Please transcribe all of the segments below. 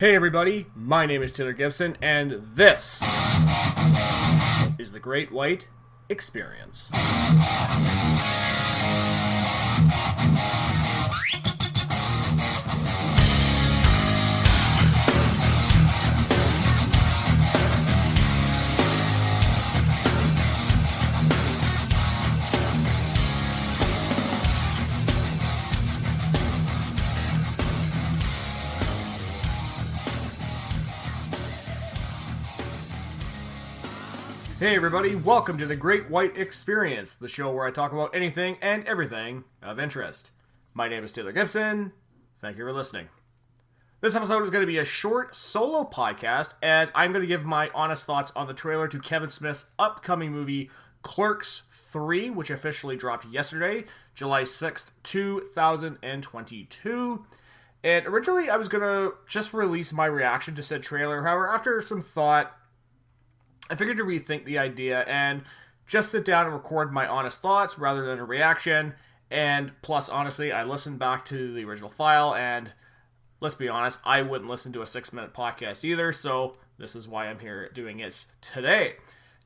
Hey everybody, my name is Taylor Gibson, and this is the Gr8Wyte Experience. Hey everybody, welcome to the Gr8Wyte Experience, the show where I talk about anything and everything of interest. My name is Taylor Gibson. Thank you for listening. This episode is going to be a short solo podcast as I'm going to give my honest thoughts on the trailer to Kevin Smith's upcoming movie Clerks 3, which officially dropped yesterday, July 6th, 2022. And originally I was going to just release my reaction to said trailer. However, after some thought, I figured to rethink the idea and just sit down and record my honest thoughts rather than a reaction. And plus, honestly, I listened back to the original file, and let's be honest, I wouldn't listen to a 6-minute podcast either, so this is why I'm here doing it today.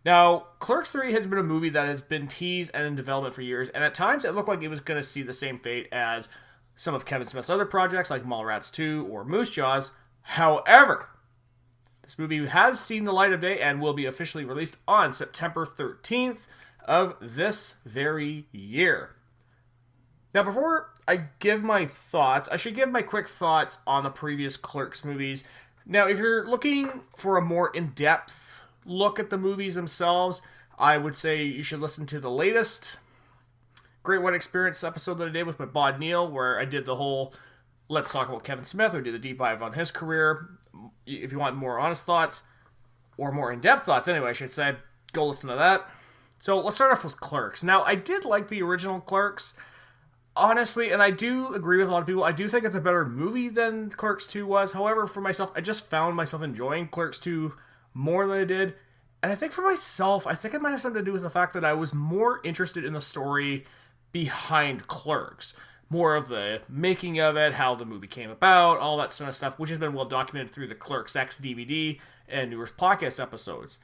Now, Clerks 3 has been a movie that has been teased and in development for years, and at times it looked like it was going to see the same fate as some of Kevin Smith's other projects like Mallrats 2 or Moose Jaws. However, this movie has seen the light of day and will be officially released on September 13th of this very year. Now, before I give my thoughts, I should give my quick thoughts on the previous Clerks movies. Now, if you're looking for a more in-depth look at the movies themselves, I would say you should listen to the latest Gr8Wyte Experience episode that I did with my bod Neil, where I did the whole Let's Talk About Kevin Smith, or did a deep dive on his career. If you want more honest thoughts, or more in-depth thoughts anyway, I should say, go listen to that. So let's start off with Clerks. Now, I did like the original Clerks, honestly, and I do agree with a lot of people. I do think it's a better movie than Clerks 2 was. However, for myself, I just found myself enjoying Clerks 2 more than I did. And I think for myself, I think it might have something to do with the fact that I was more interested in the story behind Clerks. More of the making of it, how the movie came about, all that sort of stuff, which has been well documented through the Clerks X DVD and numerous podcast episodes.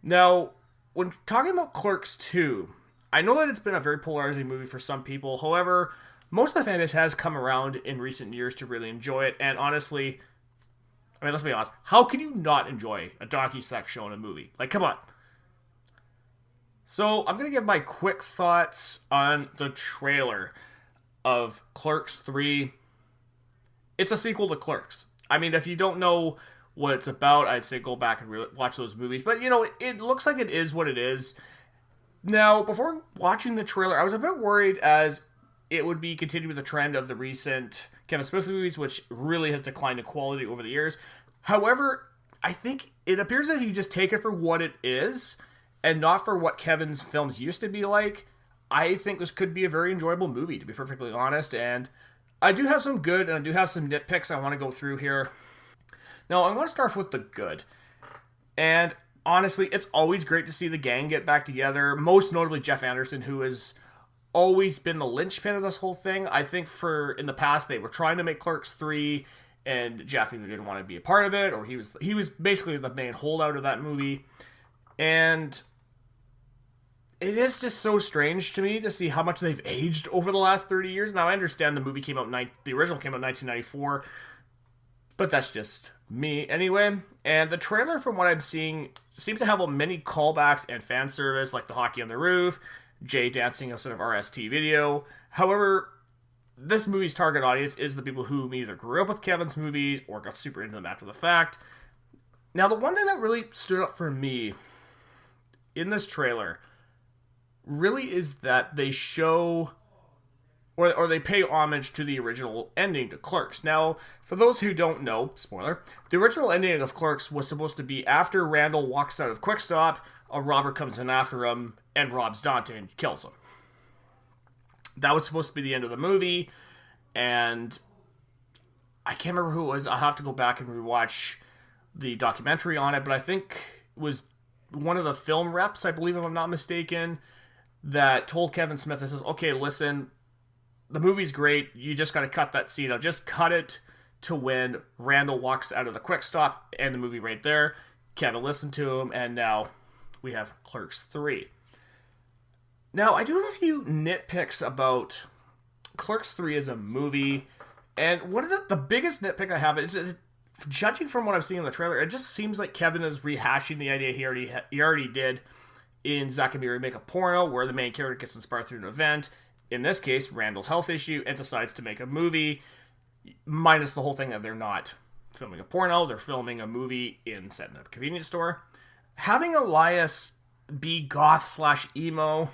Now, when talking about Clerks 2, I know that it's been a very polarizing movie for some people. However, most of the fan base has come around in recent years to really enjoy it. And honestly, I mean, let's be honest, how can you not enjoy a donkey sex show in a movie? Like, come on. So, I'm going to give my quick thoughts on the trailer of Clerks 3. It's a sequel to Clerks. I mean, if you don't know what it's about, I'd say go back and watch those movies. But, you know, it looks like it is what it is. Now, before watching the trailer, I was a bit worried as it would be continuing the trend of the recent Kevin Smith movies, which really has declined in quality over the years. However, I think it appears that you just take it for what it is and not for what Kevin's films used to be like. I think this could be a very enjoyable movie, to be perfectly honest, and I do have some good and I do have some nitpicks I want to go through here. Now, I'm going to start with the good. And honestly, it's always great to see the gang get back together, most notably Jeff Anderson, who has always been the linchpin of this whole thing. I think in the past, they were trying to make Clerks 3, and Jeff either didn't want to be a part of it, or he was basically the main holdout of that movie. And it is just so strange to me to see how much they've aged over the last 30 years. Now, I understand the original came out in 1994, but that's just me anyway. And the trailer, from what I'm seeing, seems to have many callbacks and fan service, like the hockey on the roof, Jay dancing a sort of RST video. However, this movie's target audience is the people who either grew up with Kevin's movies or got super into them after the fact. Now, the one thing that really stood up for me in this trailer really is that they show or they pay homage to the original ending to Clerks. Now, for those who don't know, spoiler, the original ending of Clerks was supposed to be after Randall walks out of Quick Stop, a robber comes in after him and robs Dante and kills him. That was supposed to be the end of the movie, and I can't remember who it was. I'll have to go back and rewatch the documentary on it, but I think it was one of the film reps, I believe, if I'm not mistaken, that told Kevin Smith, this is, okay, listen, the movie's great, you just got to cut that scene out. Just cut it to when Randall walks out of the quick stop and the movie right there. Kevin listened to him, and now we have Clerks 3. Now, I do have a few nitpicks about Clerks 3 as a movie, and one of the biggest nitpick I have is, judging from what I've seen in the trailer, it just seems like Kevin is rehashing the idea he already did in Zack and Miri Make a Porno, where the main character gets inspired through an event, in this case, Randall's health issue, and decides to make a movie, minus the whole thing that they're not filming a porno, they're filming a movie set in a convenience store. Having Elias be goth/emo,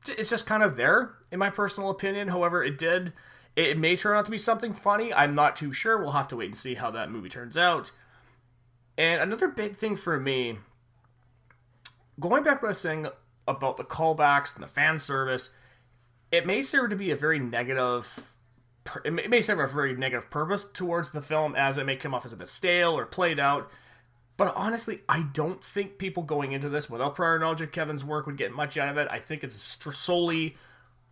it's just kind of there, in my personal opinion. However, it may turn out to be something funny. I'm not too sure. We'll have to wait and see how that movie turns out. And another big thing for me, going back to what I was saying about the callbacks and the fan service, it may serve to be a very negative... It may serve a very negative purpose towards the film, as it may come off as a bit stale or played out. But honestly, I don't think people going into this without prior knowledge of Kevin's work would get much out of it. I think it's solely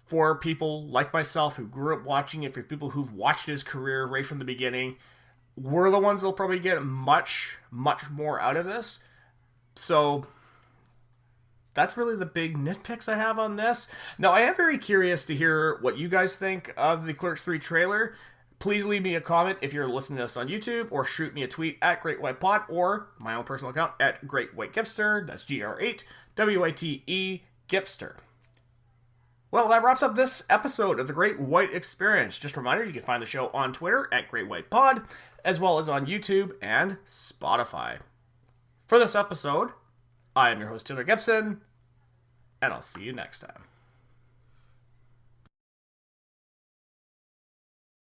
for people like myself who grew up watching it, for people who've watched his career right from the beginning. We're the ones that'll probably get much, much more out of this. So that's really the big nitpicks I have on this. Now, I am very curious to hear what you guys think of the Clerks 3 trailer. Please leave me a comment if you're listening to this on YouTube, or shoot me a tweet at Gr8Wyte or my own personal account at Gr8Wyte. That's Gr8Wyte Gipster. Well, that wraps up this episode of the Gr8Wyte Experience. Just a reminder, you can find the show on Twitter at Gr8WytePod, as well as on YouTube and Spotify. For this episode, I am your host, Taylor Gibson, and I'll see you next time.